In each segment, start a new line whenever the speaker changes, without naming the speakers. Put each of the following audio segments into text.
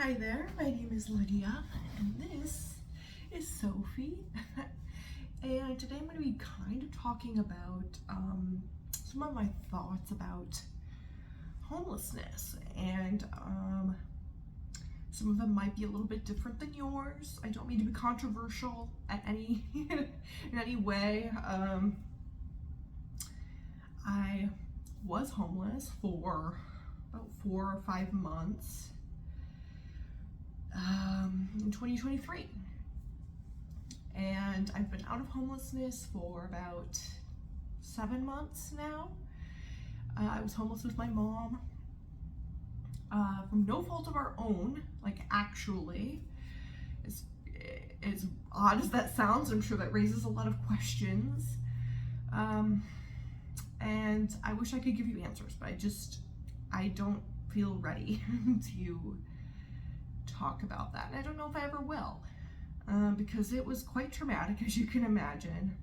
Hi there, my name is Lydia, and this is Sophie. And today I'm going to be kind of talking about some of my thoughts about homelessness, and some of them might be a little bit different than yours. I don't mean to be controversial at any in any way. I was homeless for about 4 or 5 months. In 2023, and I've been out of homelessness for about 7 months now. I was homeless with my mom from no fault of our own, like actually. As odd as that sounds, I'm sure that raises a lot of questions, and I wish I could give you answers, but I don't feel ready to talk about that, and I don't know if I ever will, because it was quite traumatic, as you can imagine.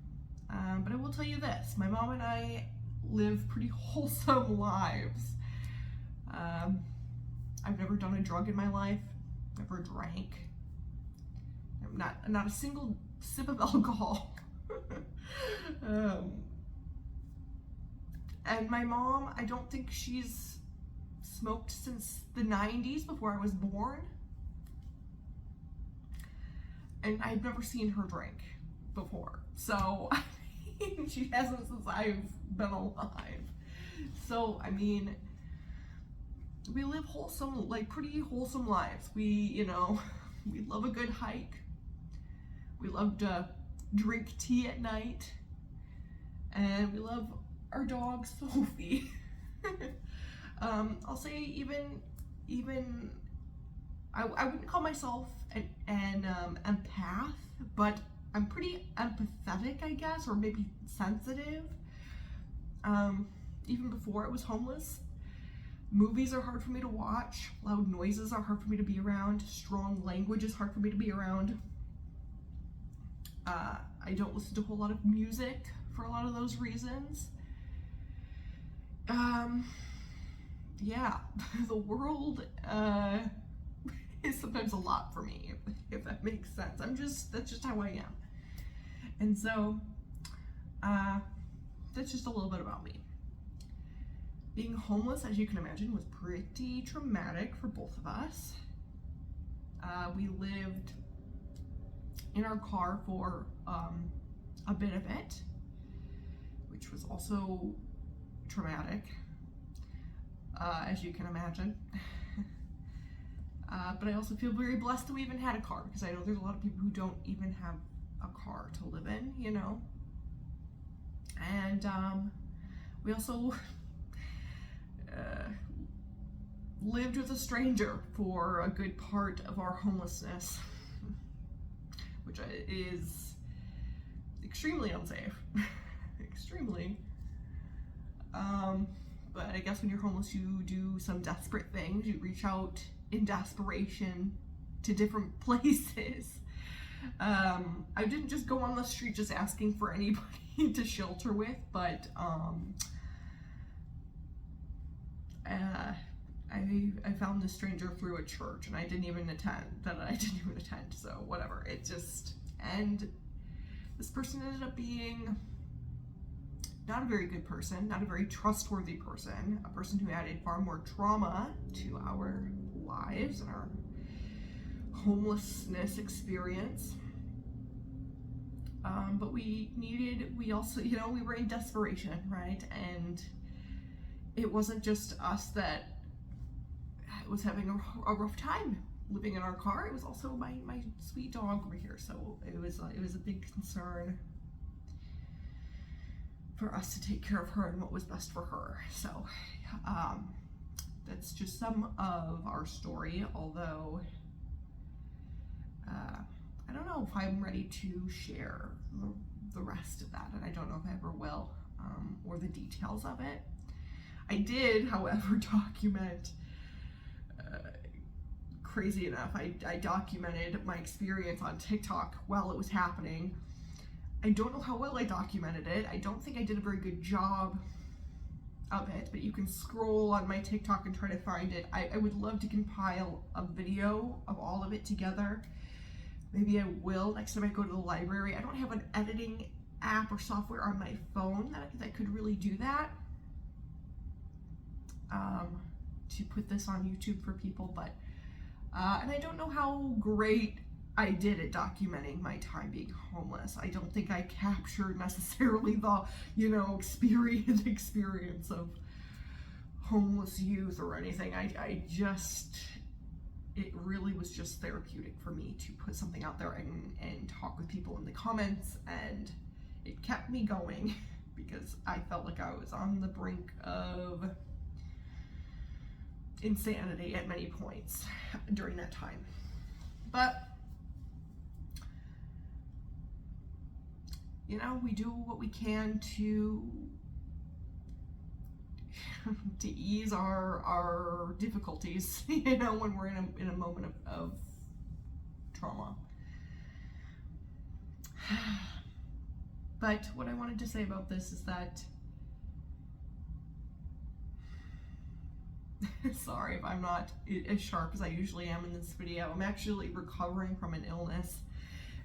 But I will tell you this: my mom and I live pretty wholesome lives. I've never done a drug in my life, never drank, not a single sip of alcohol. And my mom, I don't think she's smoked since the 90s, before I was born. And I've never seen her drink before. So, I mean, she hasn't since I've been alive. So, I mean, we live wholesome, like pretty wholesome lives. We love a good hike. We love to drink tea at night. And we love our dog, Sophie. I'll say even I wouldn't call myself an empath, but I'm pretty empathetic, I guess, or maybe sensitive. Even before I was homeless, movies are hard for me to watch. Loud noises are hard for me to be around. Strong language is hard for me to be around. I don't listen to a whole lot of music for a lot of those reasons. Yeah, the world is sometimes a lot for me, if that makes sense. That's just how I am. And so, that's just a little bit about me. Being homeless, as you can imagine, was pretty traumatic for both of us. We lived in our car for a bit of it, which was also traumatic, as you can imagine. But I also feel very blessed that we even had a car, because I know there's a lot of people who don't even have a car to live in, And we also lived with a stranger for a good part of our homelessness, which is extremely unsafe. Extremely. But I guess when you're homeless, you do some desperate things. You reach out in desperation to different places. I didn't just go on the street just asking for anybody to shelter with, but I found this stranger through a church, and I didn't even attend, so whatever. And this person ended up being not a very good person, not a very trustworthy person, a person who added far more trauma to our lives and our homelessness experience. But we also, we were in desperation, right? And it wasn't just us that was having a rough time living in our car. It was also my sweet dog over here. So it was a big concern for us to take care of her and what was best for her. So that's just some of our story, although I don't know if I'm ready to share the rest of that, and I don't know if I ever will, or the details of it. I did, however, document, crazy enough, I documented my experience on TikTok while it was happening. I don't know how well I documented it. I don't think I did a very good job of it, but you can scroll on my TikTok and try to find it. I would love to compile a video of all of it together. Maybe I will next time I go to the library. I don't have an editing app or software on my phone that could really do that, to put this on YouTube for people, but and I don't know how great I did at documenting my time being homeless. I don't think I captured necessarily the, experience of homeless youth or anything. It really was just therapeutic for me to put something out there and talk with people in the comments, and it kept me going because I felt like I was on the brink of insanity at many points during that time. But we do what we can to ease our difficulties, when we're in a moment of trauma. But what I wanted to say about this is that, sorry if I'm not as sharp as I usually am in this video. I'm actually recovering from an illness,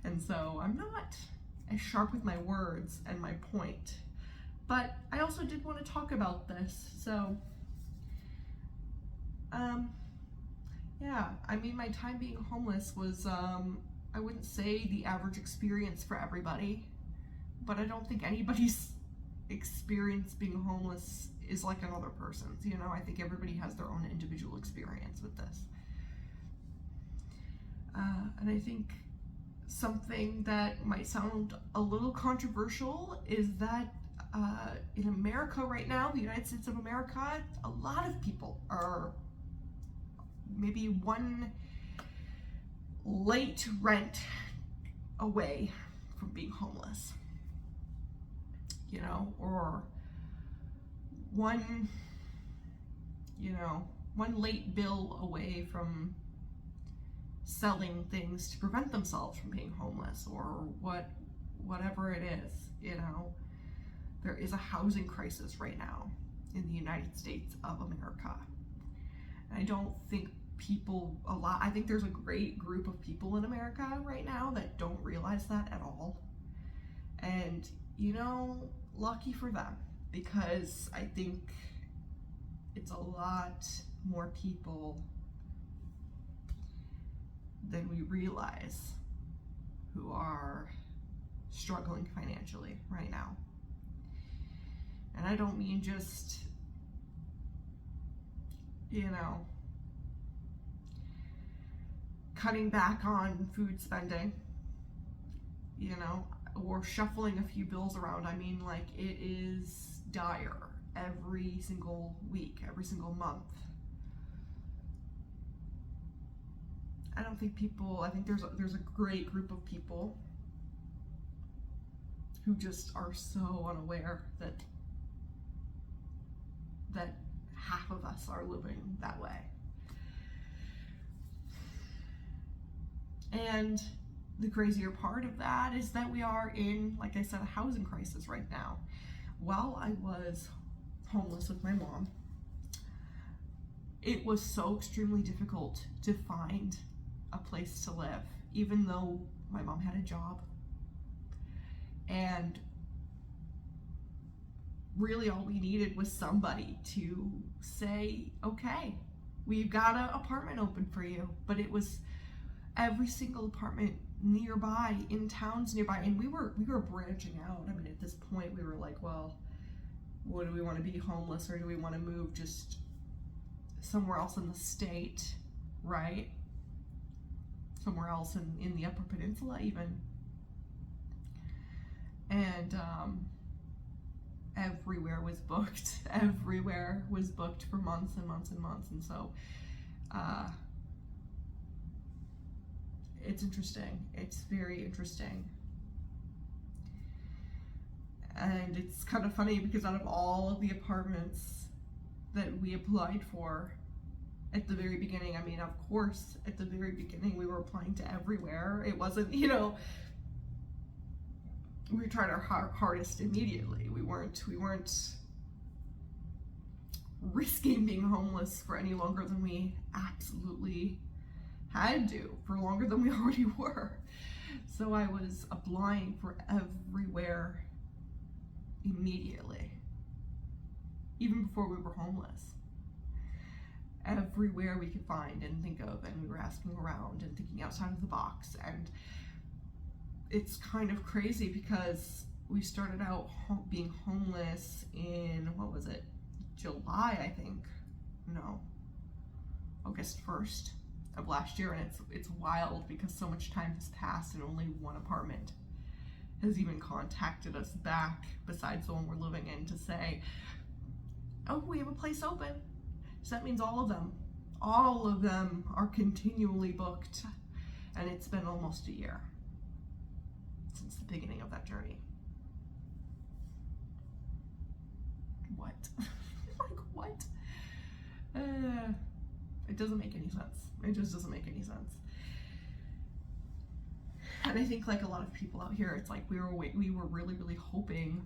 and so I'm not as sharp with my words and my point. But I also did want to talk about this. So, my time being homeless was, I wouldn't say the average experience for everybody, but I don't think anybody's experience being homeless is like another person's. I think everybody has their own individual experience with this. And I think something that might sound a little controversial is that in America right now, the United States of America, a lot of people are maybe one late rent away from being homeless, or one late bill away from selling things to prevent themselves from being homeless, or whatever it is. There is a housing crisis right now in the United States of America. And I don't think I think there's a great group of people in America right now that don't realize that at all. And, lucky for them, because I think it's a lot more people than we realize who are struggling financially right now. And I don't mean just, cutting back on food spending, or shuffling a few bills around. I mean, like, it is dire every single week, every single month. I think there's a great group of people who just are so unaware that half of us are living that way. And the crazier part of that is that we are in, like I said, a housing crisis right now. While I was homeless with my mom, it was so extremely difficult to find a place to live, even though my mom had a job. And really all we needed was somebody to say, okay, we've got an apartment open for you. But it was every single apartment nearby, in towns nearby, and we were branching out. I mean, at this point we were like, well, what do we want to be, homeless, or do we want to move just somewhere else in the state, right? Somewhere else in the Upper Peninsula even. And everywhere was booked. Everywhere was booked for months and months and months. And so it's interesting. It's very interesting. And it's kind of funny because out of all of the apartments that we applied for at the very beginning, I mean, of course, at the very beginning we were applying to everywhere. It wasn't, we tried our hardest immediately. We weren't risking being homeless for any longer than we absolutely had to, for longer than we already were. So I was applying for everywhere immediately, even before we were homeless. Everywhere we could find and think of, and we were asking around and thinking outside of the box. And it's kind of crazy because we started out being homeless in, what was it, July, I think. No, August 1st of last year. And it's wild because so much time has passed and only one apartment has even contacted us back, besides the one we're living in, to say, oh, we have a place open. So that means all of them are continually booked. And it's been almost a year since the beginning of that journey. What? Like, what? It doesn't make any sense. It just doesn't make any sense. And I think, like a lot of people out here, it's like we were really, really hoping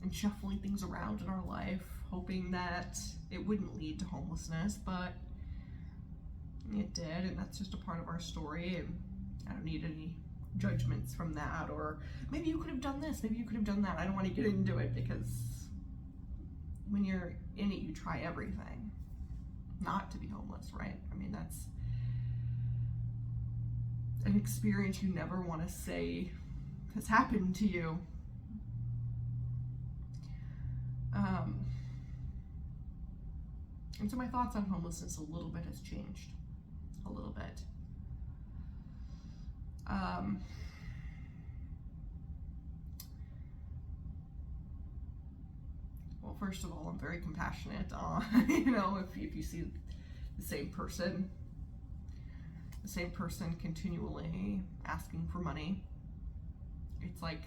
and shuffling things around in our life, hoping that it wouldn't lead to homelessness, but it did, and that's just a part of our story, and I don't need any judgments from that, or maybe you could have done this, maybe you could have done that. I don't want to get into it, because when you're in it, you try everything not to be homeless, right? I mean, that's an experience you never want to say has happened to you. And so my thoughts on homelessness a little bit has changed. A little bit. Well, first of all, I'm very compassionate. If you see the same person continually asking for money, it's like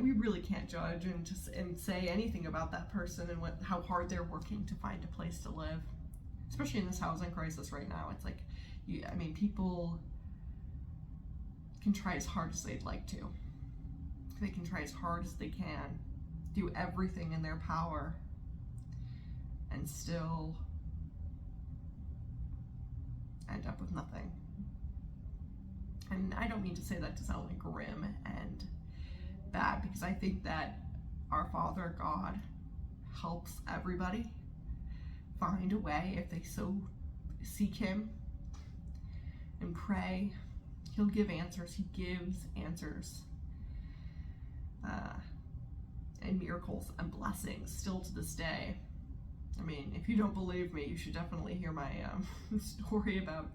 we really can't judge and say anything about that person and how hard they're working to find a place to live, especially in this housing crisis right now. It's like, people can try as hard as they'd like to. They can try as hard as they can, do everything in their power, and still end up with nothing. And I don't mean to say that to sound like grim and bad, because I think that our Father God helps everybody find a way if they so seek Him and pray. He'll give answers. He gives answers and miracles and blessings still to this day. I mean, if you don't believe me, you should definitely hear my story about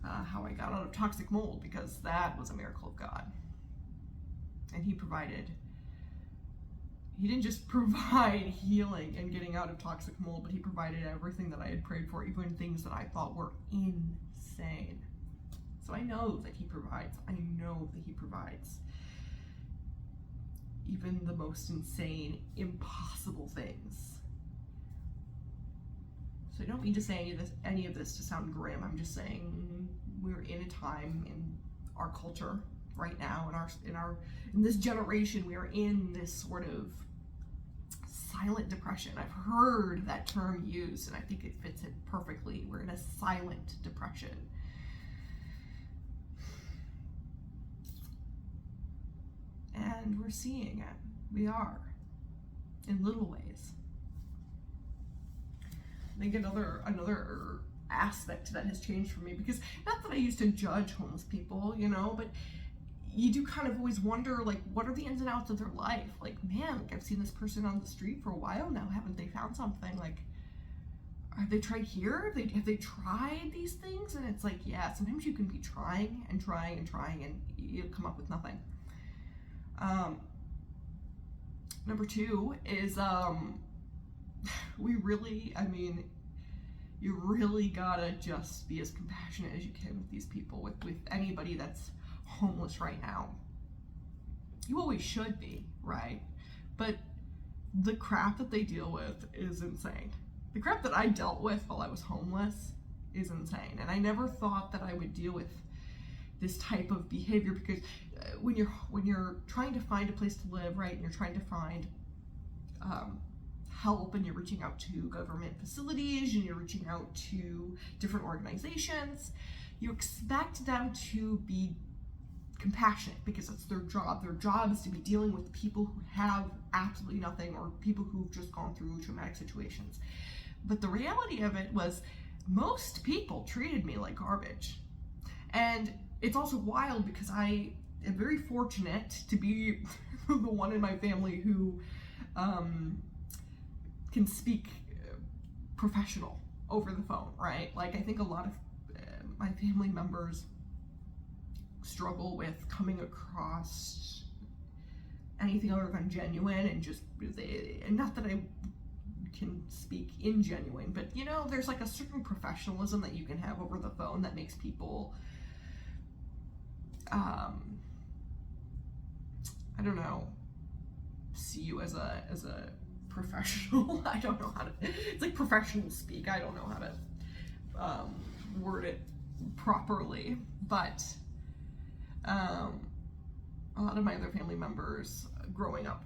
how I got out of toxic mold, because that was a miracle of God. And He didn't just provide healing and getting out of toxic mold, but He provided everything that I had prayed for, even things that I thought were insane. So I know that He provides. I know that He provides even the most insane, impossible things. So I don't mean to say any of this to sound grim. I'm just saying we're in a time in our culture right now, in this generation, we are in this sort of silent depression. I've heard that term used, and I think it fits it perfectly. We're in a silent depression. And we're seeing it. We are, in little ways. I think another aspect that has changed for me, because not that I used to judge homeless people, but you do kind of always wonder, like, what are the ins and outs of their life? Like, man, I've seen this person on the street for a while now. Haven't they found something? Like, have they tried here? Have they tried these things? And it's like, yeah, sometimes you can be trying and trying and trying, and you'll come up with nothing. Number two is, you really gotta just be as compassionate as you can with these people, with anybody that's homeless right now. You always should be, right? But the crap that they deal with is insane. The crap that I dealt with while I was homeless is insane. And I never thought that I would deal with this type of behavior, because when you're trying to find a place to live, right, and you're trying to find help, and you're reaching out to government facilities, and you're reaching out to different organizations, you expect them to be compassionate because it's their job. Their job is to be dealing with people who have absolutely nothing, or people who've just gone through traumatic situations. But the reality of it was most people treated me like garbage. And it's also wild because I am very fortunate to be the one in my family who can speak professional over the phone, right? Like, I think a lot of my family members struggle with coming across anything other than genuine, and just, and not that I can speak in genuine, but you know, there's like a certain professionalism that you can have over the phone that makes people, I don't know, see you as a professional. I don't know how to, it's like professional speak. I don't know how to word it properly, but a lot of my other family members growing up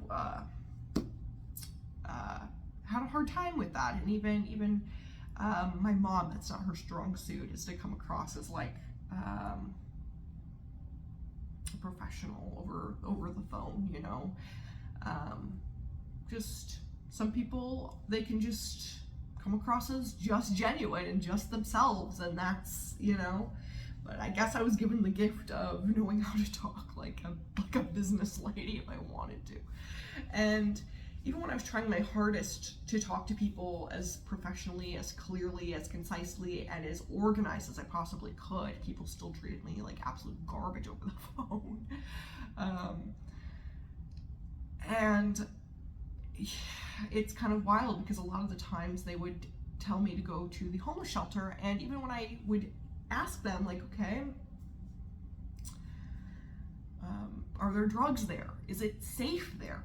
had a hard time with that. And even my mom, that's not her strong suit, is to come across as like a professional over the phone, you know. Just some people, they can just come across as just genuine and just themselves, and that's, you know. But I guess I was given the gift of knowing how to talk like a business lady if I wanted to. And even when I was trying my hardest to talk to people as professionally, as clearly, as concisely, and as organized as I possibly could, people still treated me like absolute garbage over the phone. And it's kind of wild because a lot of the times they would tell me to go to the homeless shelter, and even when I would ask them, like, okay, are there drugs there? Is it safe there?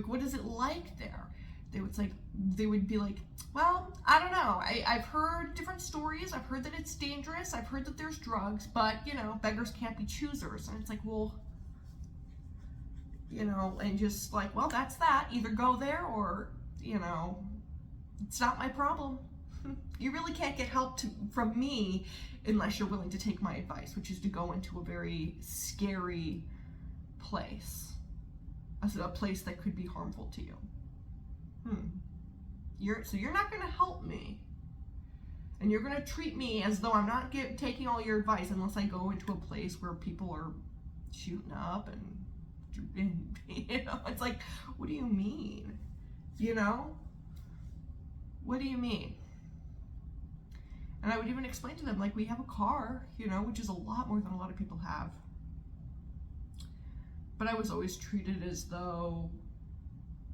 What is it like there? They would be like, well, I don't know. I've heard different stories. I've heard that it's dangerous. I've heard that there's drugs, but you know, beggars can't be choosers. And it's like, well, you know, and just like, well, that's that. Either go there or, you know, it's not my problem. You really can't get help from me unless you're willing to take my advice, which is to go into a very scary place, a place that could be harmful to you. So you're not going to help me, and you're going to treat me as though I'm not taking all your advice unless I go into a place where people are shooting up and you know, it's like, what do you mean? You know, what do you mean? And I would even explain to them, like, we have a car, you know, which is a lot more than a lot of people have. But I was always treated as though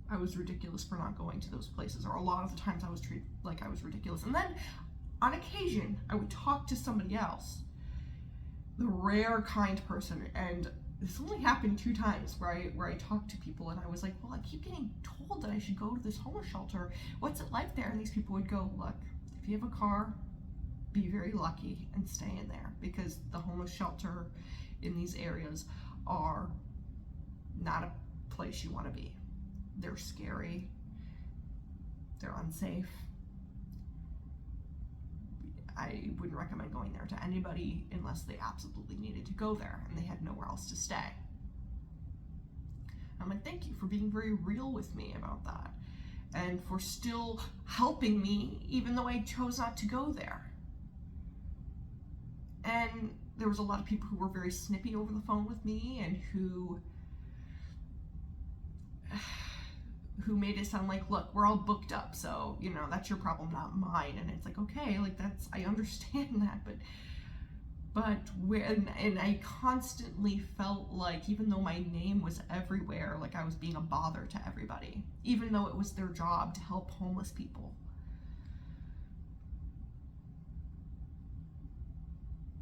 I was ridiculous for not going to those places, or a lot of the times I was treated like I was ridiculous. And then on occasion, I would talk to somebody else, the rare kind person, and this only happened 2 times where I talked to people, and I was like, well, I keep getting told that I should go to this homeless shelter. What's it like there? And these people would go, look, if you have a car, be very lucky and stay in there, because the homeless shelter in these areas are not a place you want to be. They're scary. They're unsafe. I wouldn't recommend going there to anybody unless they absolutely needed to go there and they had nowhere else to stay. I'm like, thank you for being very real with me about that, and for still helping me even though I chose not to go there. And there was a lot of people who were very snippy over the phone with me, and who made it sound like, look, we're all booked up, so, you know, that's your problem, not mine. And it's like, okay, like, that's, I understand that, but and I constantly felt like, even though my name was everywhere, like I was being a bother to everybody, even though it was their job to help homeless people.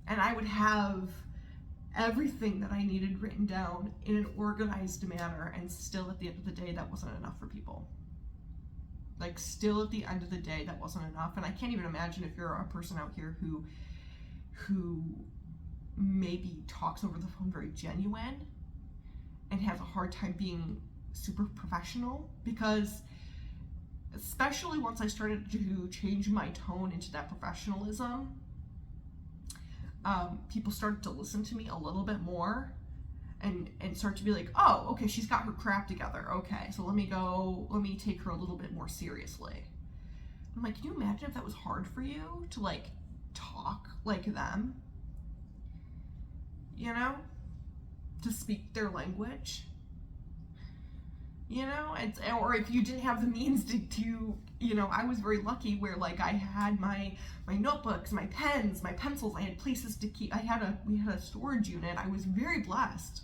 And I would have everything that I needed written down in an organized manner, and still at the end of the day, that wasn't enough for people. Like, still at the end of the day, that wasn't enough. And I can't even imagine if you're a person out here who maybe talks over the phone very genuine and has a hard time being super professional, because especially once I started to change my tone into that professionalism, people started to listen to me a little bit more and start to be like, oh, okay, she's got her crap together. Okay, so let me take her a little bit more seriously. I'm like, can you imagine if that was hard for you to like talk like them? You know? To speak their language? You know, or if you didn't have the means to, you know, I was very lucky where like I had my notebooks, my pens, my pencils, I had places to keep, we had a storage unit. I was very blessed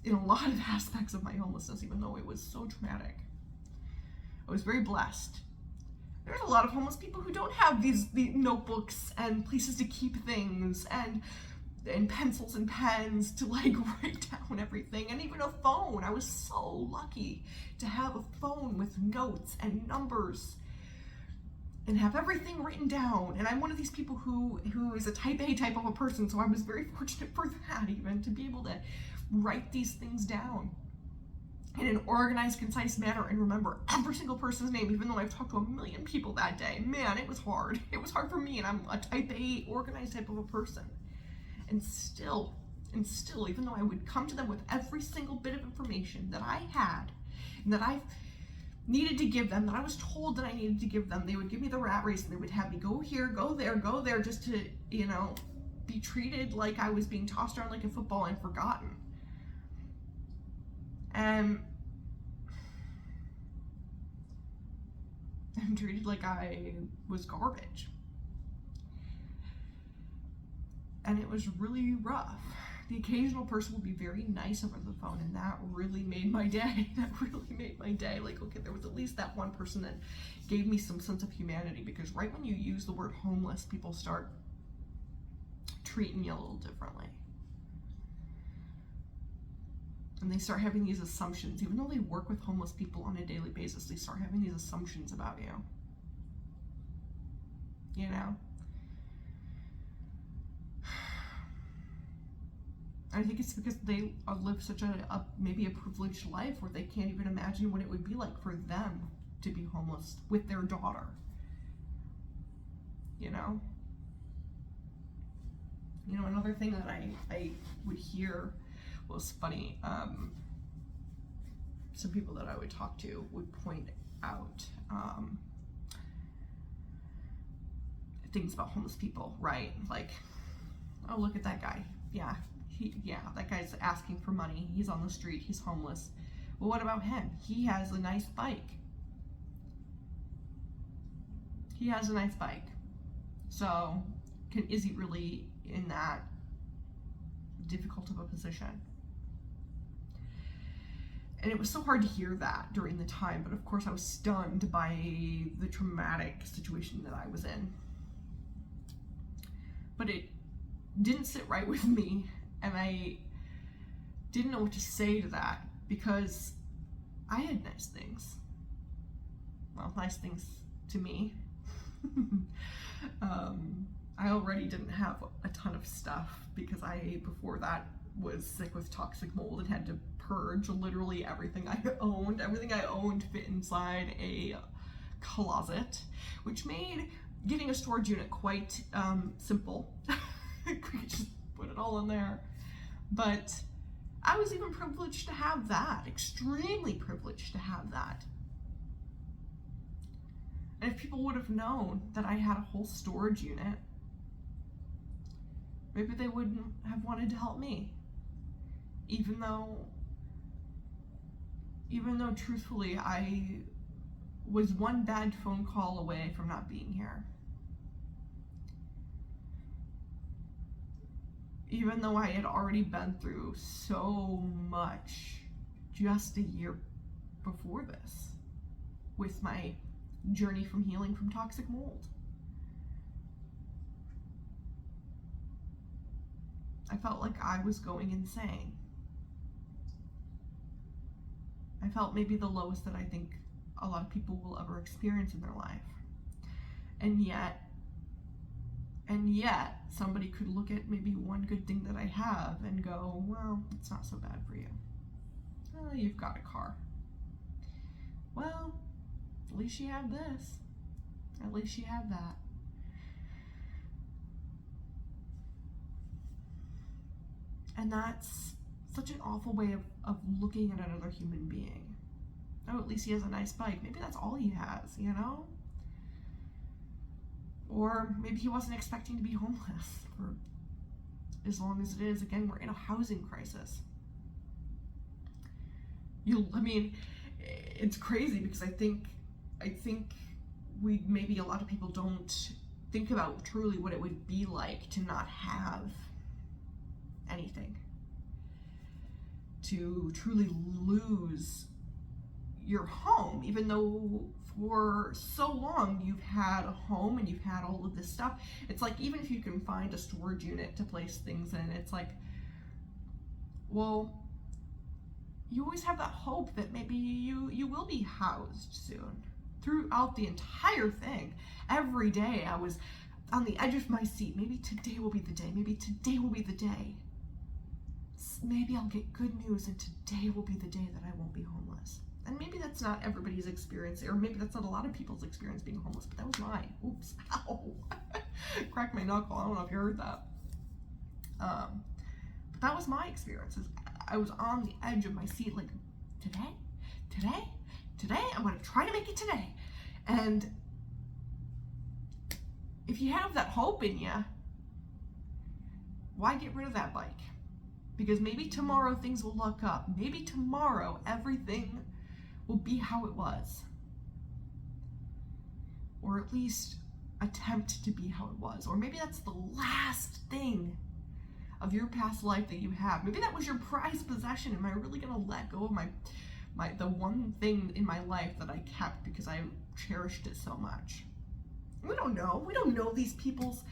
in a lot of aspects of my homelessness, even though it was so traumatic. I was very blessed. There's a lot of homeless people who don't have these notebooks and places to keep things and pencils and pens to like write down everything, and even a phone. I was so lucky to have a phone with notes and numbers and have everything written down. And I'm one of these people who is a type A type of a person, so I was very fortunate for that, even to be able to write these things down in an organized, concise manner and remember every single person's name, even though I've talked to a million people that day. Man, it was hard. It was hard for me, and I'm a type A organized type of a person. And still, even though I would come to them with every single bit of information that I had and that I needed to give them, that I was told that I needed to give them, they would give me the rat race and they would have me go here, go there, just to, you know, be treated like I was being tossed around like a football and forgotten. And I'm treated like I was garbage. And it was really rough. The occasional person would be very nice over the phone, and that really made my day. Like, okay, there was at least that one person that gave me some sense of humanity, because right when you use the word homeless, people start treating you a little differently. And they start having these assumptions. Even though they work with homeless people on a daily basis, they start having these assumptions about you. You know? I think it's because they live such maybe a privileged life where they can't even imagine what it would be like for them to be homeless with their daughter. You know? You know, another thing that I would hear was funny. Some people that I would talk to would point out things about homeless people, right? Like, oh, look at that guy. Yeah, that guy's asking for money. He's on the street. He's homeless. Well, what about him? He has a nice bike. So, is he really in that difficult of a position? And it was so hard to hear that during the time, but of course I was stunned by the traumatic situation that I was in. But it didn't sit right with me, and I didn't know what to say to that, because I had nice things. Well, nice things to me. I already didn't have a ton of stuff, because I, before that, was sick with toxic mold and had to purge literally everything I owned. Everything I owned fit inside a closet, which made getting a storage unit quite simple. We could just put it all in there. But I was even privileged to have that, extremely privileged to have that. And if people would have known that I had a whole storage unit, maybe they wouldn't have wanted to help me. Even though truthfully, I was one bad phone call away from not being here. Even though I had already been through so much just a year before this with my journey from healing from toxic mold. I felt like I was going insane. I felt maybe the lowest that I think a lot of people will ever experience in their life. And yet, somebody could look at maybe one good thing that I have and go, well, it's not so bad for you. You've got a car. well, at least you have this. At least you have that. And that's such an awful way of looking at another human being. Oh, at least he has a nice bike. Maybe that's all he has, you know? Or maybe he wasn't expecting to be homeless for as long as it is. Again, we're in a housing crisis. It's crazy because I think maybe a lot of people don't think about truly what it would be like to not have anything, to truly lose your home, even though for so long you've had a home and you've had all of this stuff. It's like, even if you can find a storage unit to place things in, it's like, well, you always have that hope that maybe you will be housed soon. Throughout the entire thing, every day I was on the edge of my seat. Maybe today will be the day. Maybe today will be the day. Maybe I'll get good news and today will be the day that I won't be homeless. And maybe that's not everybody's experience, or maybe that's not a lot of people's experience being homeless, but that was mine. Oops, ow. Cracked my knuckle. I don't know if you heard that. But that was my experience. I was on the edge of my seat, like, today, I'm gonna try to make it today. And if you have that hope in you, why get rid of that bike? Because maybe tomorrow things will look up. Maybe tomorrow everything will be how it was. Or at least attempt to be how it was. Or maybe that's the last thing of your past life that you have. Maybe that was your prized possession. Am I really gonna let go of the one thing in my life that I kept because I cherished it so much? We don't know. We don't know these people's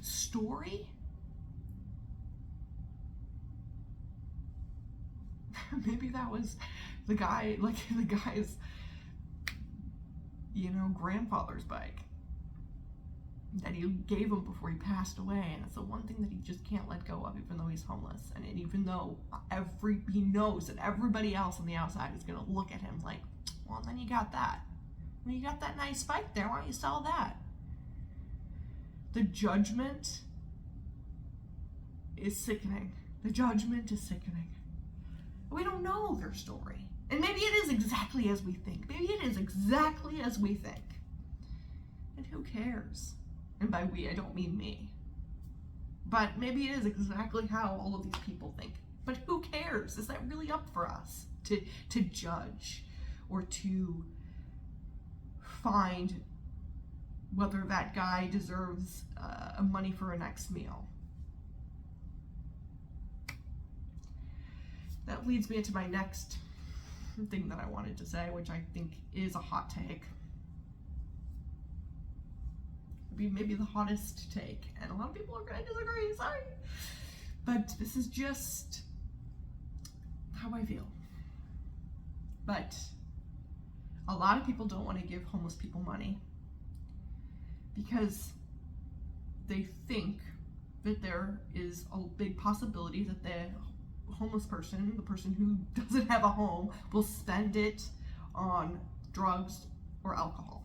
story. Maybe that was the guy's, grandfather's bike that he gave him before he passed away, and it's the one thing that he just can't let go of, even though he's homeless, and even though he knows that everybody else on the outside is gonna look at him like, well, then you got that. Well, you got that nice bike there. Why don't you sell that? The judgment is sickening. The judgment is sickening. We don't know their story. And maybe it is exactly as we think. Maybe it is exactly as we think. And who cares? And by we, I don't mean me. But maybe it is exactly how all of these people think. But who cares? Is that really up for us to judge or to find whether that guy deserves money for a next meal? That leads me into my next thing that I wanted to say, which I think is a hot take. Maybe the hottest take, and a lot of people are going to disagree, sorry. But this is just how I feel. But a lot of people don't want to give homeless people money because they think that there is a big possibility that the homeless person, the person who doesn't have a home, will spend it on drugs or alcohol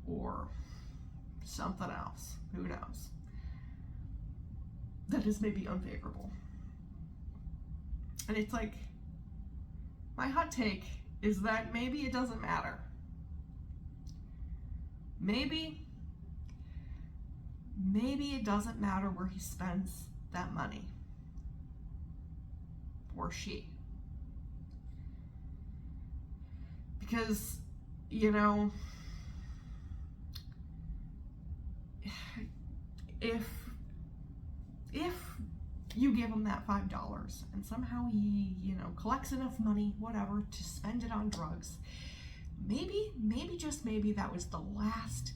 or something else. Who knows? That is maybe unfavorable. And it's like, my hot take is that maybe it doesn't matter. Maybe it doesn't matter where he spends that money. Or she. Because, if you give him that $5 and somehow he, collects enough money, whatever, to spend it on drugs, maybe, just maybe that was the last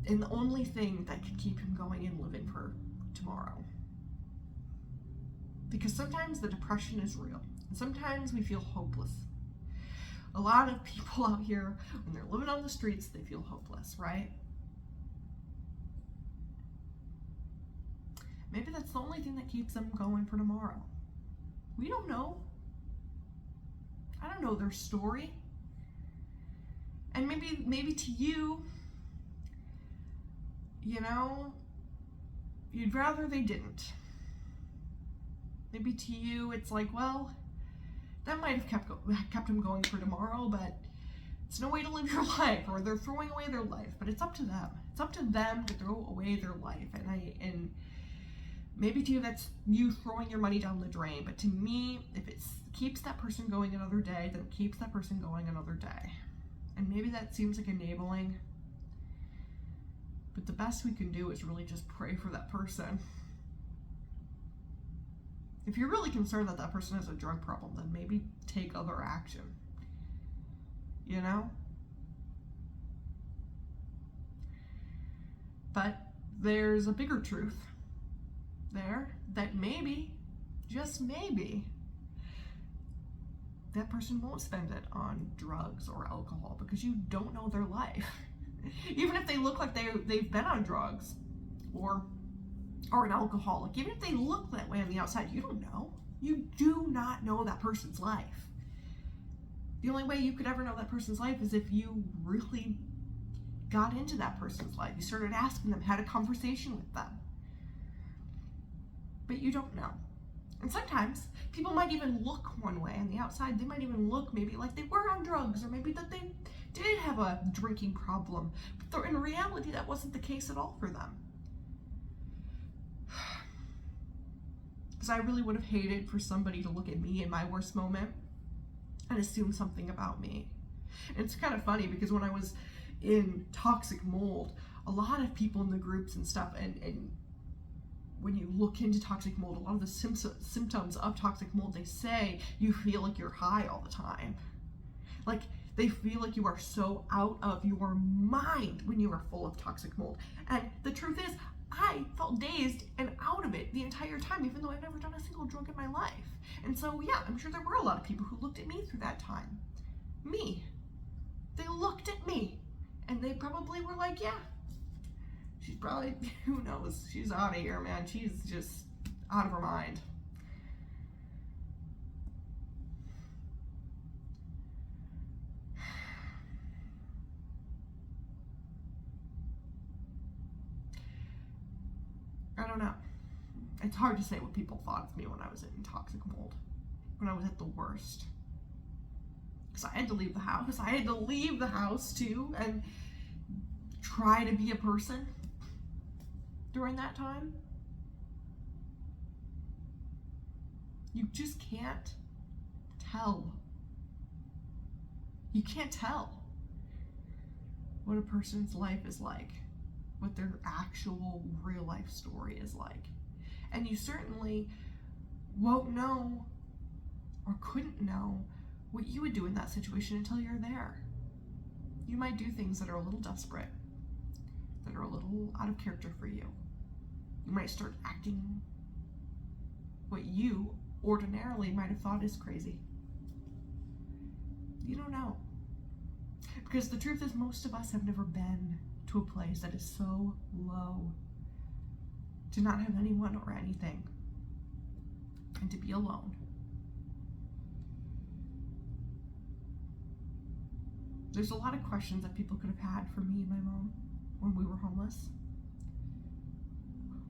and the only thing that could keep him going and living for tomorrow. Because sometimes the depression is real, and sometimes we feel hopeless. A lot of people out here, when they're living on the streets, they feel hopeless, right? Maybe that's the only thing that keeps them going for tomorrow. We don't know. I don't know their story. And maybe to you, you know, you'd rather they didn't. Maybe to you, it's like, well, that might have kept them going for tomorrow, but it's no way to live your life, or they're throwing away their life. But it's up to them. It's up to them to throw away their life. And maybe to you, that's you throwing your money down the drain. But to me, if it keeps that person going another day, then it keeps that person going another day. And maybe that seems like enabling. But the best we can do is really just pray for that person. If you're really concerned that that person has a drug problem, then maybe take other action. You know? But there's a bigger truth there that maybe, just maybe, that person won't spend it on drugs or alcohol, because you don't know their life. Even if they look like they've been on drugs or an alcoholic, even if they look that way on the outside, you don't know. You do not know that person's life. The only way you could ever know that person's life is if you really got into that person's life. You started asking them, had a conversation with them. But you don't know. And sometimes people might even look one way on the outside. They might even look maybe like they were on drugs, or maybe that they did have a drinking problem. But in reality, that wasn't the case at all for them. Because I really would have hated for somebody to look at me in my worst moment and assume something about me. And it's kind of funny because when I was in toxic mold, a lot of people in the groups and stuff, and when you look into toxic mold, a lot of the symptoms of toxic mold, they say you feel like you're high all the time. Like they feel like you are so out of your mind when you are full of toxic mold. And the truth is, I felt dazed and out of it the entire time, even though I've never done a single drug in my life. And so, yeah, I'm sure there were a lot of people who looked at me through that time. Me. They looked at me. And they probably were like, yeah, she's probably, who knows, she's out of here, man. She's just out of her mind. I don't know. It's hard to say what people thought of me when I was in toxic mold, when I was at the worst. Because I had to leave the house. I had to leave the house too and try to be a person during that time. You just can't tell. You can't tell what a person's life is like, what their actual real life story is like. And you certainly won't know or couldn't know what you would do in that situation until you're there. You might do things that are a little desperate, that are a little out of character for you. You might start acting what you ordinarily might have thought is crazy. You don't know. Because the truth is, most of us have never been to a place that is so low, to not have anyone or anything, and to be alone. There's a lot of questions that people could have had for me and my mom when we were homeless.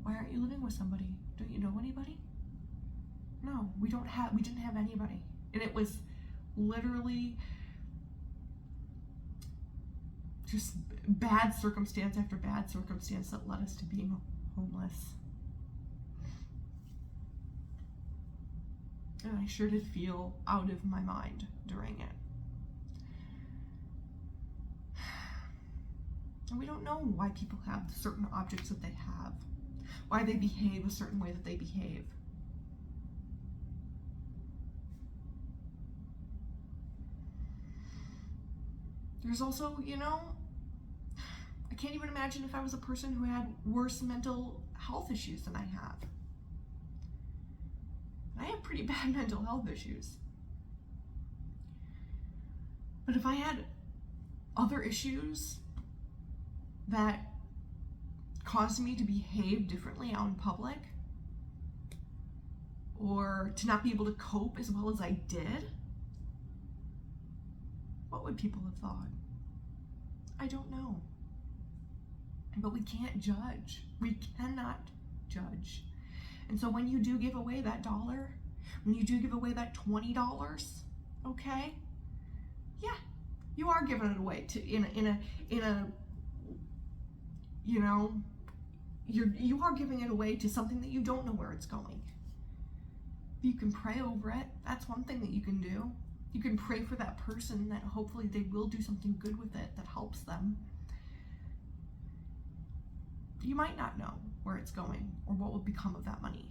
Why aren't you living with somebody? Don't you know anybody? No, we didn't have anybody. And it was literally just bad circumstance after bad circumstance that led us to being homeless. And I sure did feel out of my mind during it. And we don't know why people have certain objects that they have, why they behave a certain way that they behave. There's also, I can't even imagine if I was a person who had worse mental health issues than I have. I have pretty bad mental health issues. But if I had other issues that caused me to behave differently out in public, or to not be able to cope as well as I did, what would people have thought? I don't know. But we can't judge. We cannot judge. And so when you do give away that $1, when you do give away that $20, okay? Yeah, you are giving it away to in a you know, you are giving it away to something that you don't know where it's going. You can pray over it. That's one thing that you can do. You can pray for that person that hopefully they will do something good with it that helps them. You might not know where it's going or what will become of that money.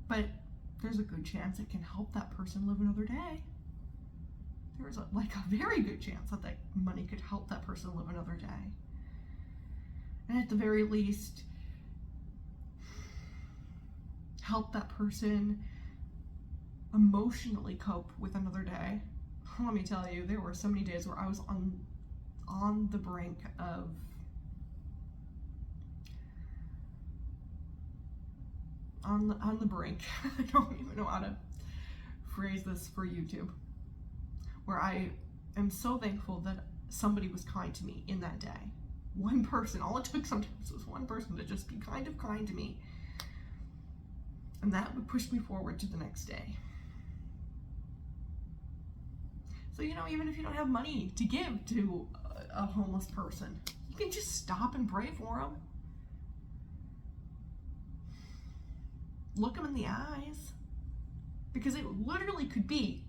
But there's a good chance it can help that person live another day. There's a very good chance that that money could help that person live another day. And at the very least, help that person emotionally cope with another day. Let me tell you, there were so many days where I was on the brink of on the brink. I don't even know how to phrase this for YouTube. Where I am so thankful that somebody was kind to me in that day. One person, all it took sometimes was one person to just be kind to me. And that would push me forward to the next day. So, even if you don't have money to give to a homeless person, you can just stop and pray for them. Look them in the eyes. Because it literally could be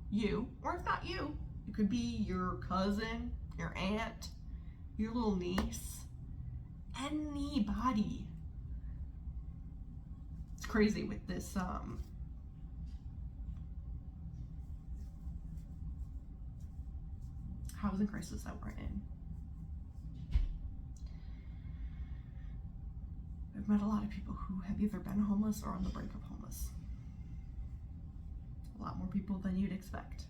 you, or if not you, it could be your cousin, your aunt, your little niece, anybody. It's crazy with this housing crisis that we're in. I've met a lot of people who have either been homeless or on the brink of homeless. A lot more people than you'd expect.